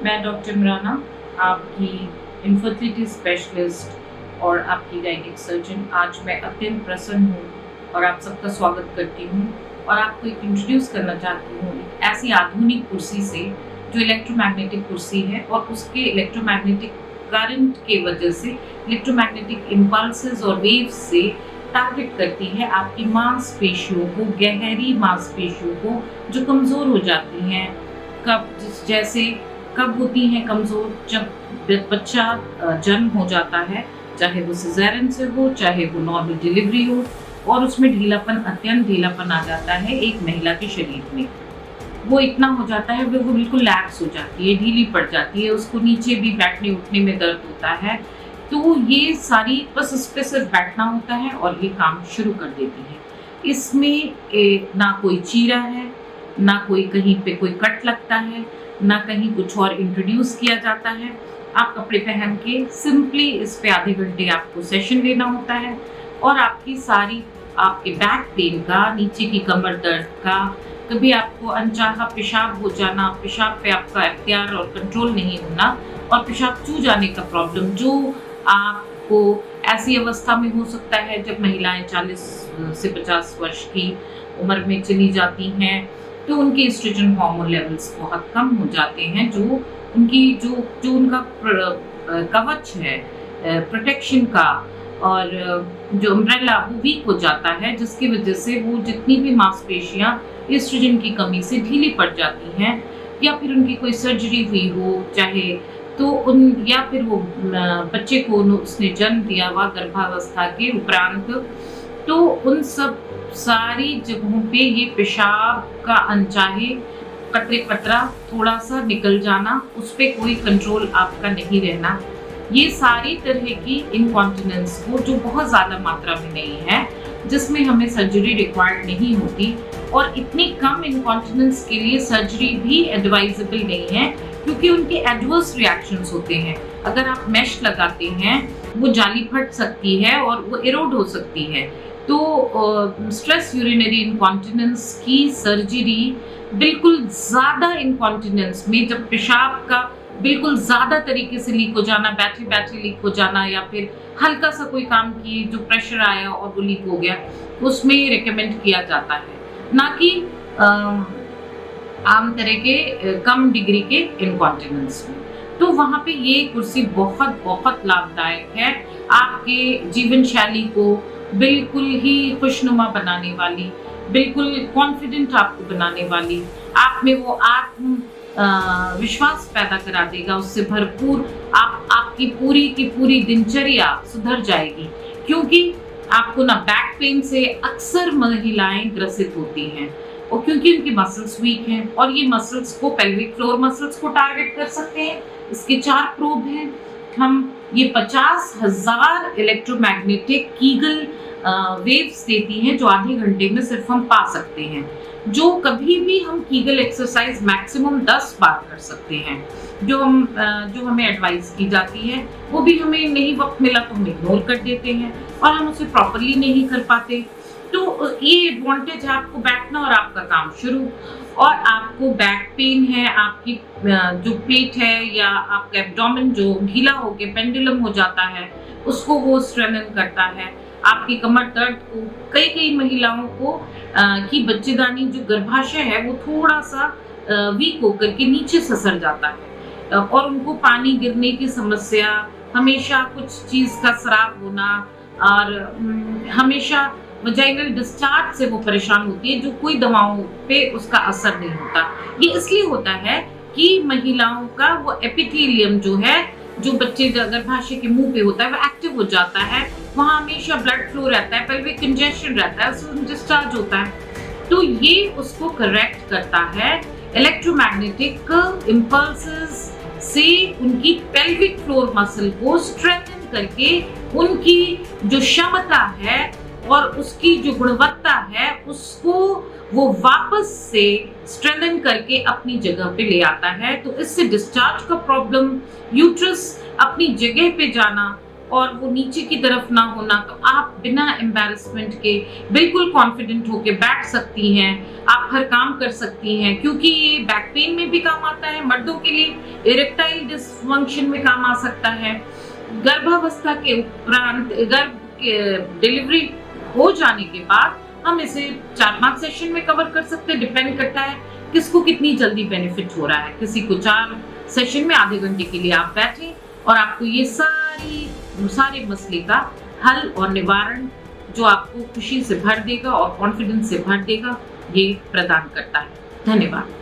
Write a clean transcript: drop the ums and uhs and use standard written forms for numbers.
मैं डॉक्टर इमराना, आपकी infertility specialist और आपकी गाइनिक सर्जन। आज मैं अत्यंत प्रसन्न हूँ और आप सबका स्वागत करती हूँ और आपको एक इंट्रोड्यूस करना चाहती हूँ एक ऐसी आधुनिक कुर्सी से जो इलेक्ट्रोमैग्नेटिक कुर्सी है और उसके इलेक्ट्रोमैग्नेटिक करंट के वजह से इलेक्ट्रोमैग्नेटिक इम्पल्सेस और वेव्स से टारगेट करती है आपकी मांसपेशियों को, गहरी मांसपेशियों को जो कमज़ोर हो जाती हैं। कब होती हैं कमज़ोर? जब बच्चा जन्म हो जाता है, चाहे वो सिज़ेरियन से हो, चाहे वो नॉर्मल डिलीवरी हो, और उसमें अत्यंत ढीलापन आ जाता है एक महिला के शरीर में। वो इतना हो जाता है, वो बिल्कुल लैक्स हो जाती है, ढीली पड़ जाती है, उसको नीचे भी बैठने उठने में दर्द होता है। तो ये सारी बस उस पे सिर्फ बैठना होता है और ये काम शुरू कर देती है। इसमें ना कोई चीरा है, ना कोई कहीं पे कोई कट लगता है, ना कहीं कुछ और इंट्रोड्यूस किया जाता है। आप कपड़े पहन के सिंपली इस पे आधे घंटे आपको सेशन लेना होता है और आपकी सारी आपके बैक पेन का, नीचे की कमर दर्द का, कभी आपको अनचाहा पेशाब हो जाना, पेशाब पे आपका इख्तियार और कंट्रोल नहीं होना और पेशाब चू जाने का प्रॉब्लम, जो आपको ऐसी अवस्था में हो सकता है जब महिलाएं 40 से 50 वर्ष की उम्र में चली जाती हैं तो उनके एस्ट्रोजन हार्मोन लेवल्स बहुत कम हो जाते हैं, जो उनका कवच है प्रोटेक्शन का और जो अम्ब्रेला वो वीक हो जाता है, जिसकी वजह से वो जितनी भी मांसपेशियां एस्ट्रोजन की कमी से ढीली पड़ जाती हैं, या फिर उनकी कोई सर्जरी हुई हो, चाहे तो या फिर वो बच्चे को उसने जन्म दिया हुआ गर्भावस्था के उपरांत, तो उन सब सारी जगहों पे ये पेशाब का अनचाहे कतरा थोड़ा सा निकल जाना, उस पर कोई कंट्रोल आपका नहीं रहना, ये सारी तरह की इनकॉन्टिनेंस को, जो बहुत ज़्यादा मात्रा में नहीं है, जिसमें हमें सर्जरी रिक्वायर्ड नहीं होती, और इतनी कम इनकॉन्टिनेंस के लिए सर्जरी भी एडवाइजेबल नहीं है क्योंकि उनके एडवर्स रिएक्शंस होते हैं। अगर आप मैश लगाते हैं वो जाली फट सकती है और वो इरोड हो सकती है। तो स्ट्रेस यूरिनरी इनकॉन्टिनेंस की सर्जरी बिल्कुल ज़्यादा इनकॉन्टिनेंस में, जब पेशाब का बिल्कुल ज़्यादा तरीके से लीक हो जाना, बैठे बैठे लीक हो जाना, या फिर हल्का सा कोई काम किए जो प्रेशर आया और वो लीक हो गया, उसमें रिकमेंड किया जाता है, ना कि आम तरह के कम डिग्री के इनकॉन्टिनेंस में। तो वहाँ पे ये कुर्सी बहुत बहुत लाभदायक है, आपके जीवन शैली को बिल्कुल ही खुशनुमा बनाने वाली, बिल्कुल कॉन्फिडेंट आपको बनाने वाली, आप में वो आत्म विश्वास पैदा करा देगा, उससे भरपूर आपकी पूरी की पूरी दिनचर्या सुधर जाएगी। क्योंकि आपको ना बैक पेन से अक्सर महिलाएं ग्रसित होती हैं, और क्योंकि उनकी मसल्स वीक हैं, और ये मसल्स को पेल्विक फ्लोर मसल्स को टारगेट कर सकते हैं। इसके 4 प्रोब हैं। हम ये 50,000 इलेक्ट्रोमैग्नेटिक कीगल वेव्स देती हैं, जो आधे घंटे में सिर्फ हम पा सकते हैं, जो कभी भी हम कीगल एक्सरसाइज मैक्सिमम 10 बार कर सकते हैं, जो हमें एडवाइस की जाती है। वो भी हमें नहीं वक्त मिला तो हम इग्नोर कर देते हैं और हम उसे प्रॉपरली नहीं कर पाते। तो ये एडवांटेज है, आपको बैठना और आपका काम शुरू। और आपको बैक पेन है, आपकी जो पेट है या आपका एब्डोमेन जो ढीला होके पेंडुलम हो जाता है, उसको वो स्ट्रेंथन करता है। आपकी कमर दर्द को, कई महिलाओं को की बच्चेदानी जो गर्भाशय है वो थोड़ा सा वीक होकर के नीचे ससर जाता है, और उनको पानी गिरने की समस्या, हमेशा कुछ चीज़ का स्राव होना, और हमेशा वजाइनल डिस्चार्ज से वो परेशान होती है, जो कोई दवाओं पे उसका असर नहीं होता। ये इसलिए होता है कि महिलाओं का वो एपिथेलियम जो है, जो बच्चे गर्भाशय के मुंह पे होता है, वो एक्टिव हो जाता है, वहाँ हमेशा ब्लड फ्लो रहता है, पेल्विक कंजेशन रहता है, उसमें डिस्चार्ज होता है। तो ये उसको करेक्ट करता है। इलेक्ट्रोमैग्नेटिक इम्पल्सेस से उनकी पेल्विक फ्लोर मसल को स्ट्रेंथन करके उनकी जो क्षमता है और उसकी जो गुणवत्ता है, उसको वो वापस से स्ट्रेंथन करके अपनी जगह पे ले आता है। तो इससे डिस्चार्ज का प्रॉब्लम, यूट्रस अपनी जगह पे जाना और वो नीचे की तरफ ना होना, तो आप बिना एम्बैरेसमेंट के बिल्कुल कॉन्फिडेंट होके बैठ सकती हैं, आप हर काम कर सकती हैं, क्योंकि ये बैक पेन में भी काम आता है, मर्दों के लिए इरेक्टाइल डिसफंक्शन में काम आ सकता है, गर्भावस्था के उपरांत, डिलीवरी हो जाने के बाद हम इसे 4-5 सेशन में कवर कर सकते हैं। डिपेंड करता है किसको कितनी जल्दी बेनिफिट हो रहा है। किसी को 4 सेशन में आधे घंटे के लिए आप बैठें और आपको ये सारे मसले का हल और निवारण जो आपको खुशी से भर देगा और कॉन्फिडेंस से भर देगा, ये प्रदान करता है। धन्यवाद।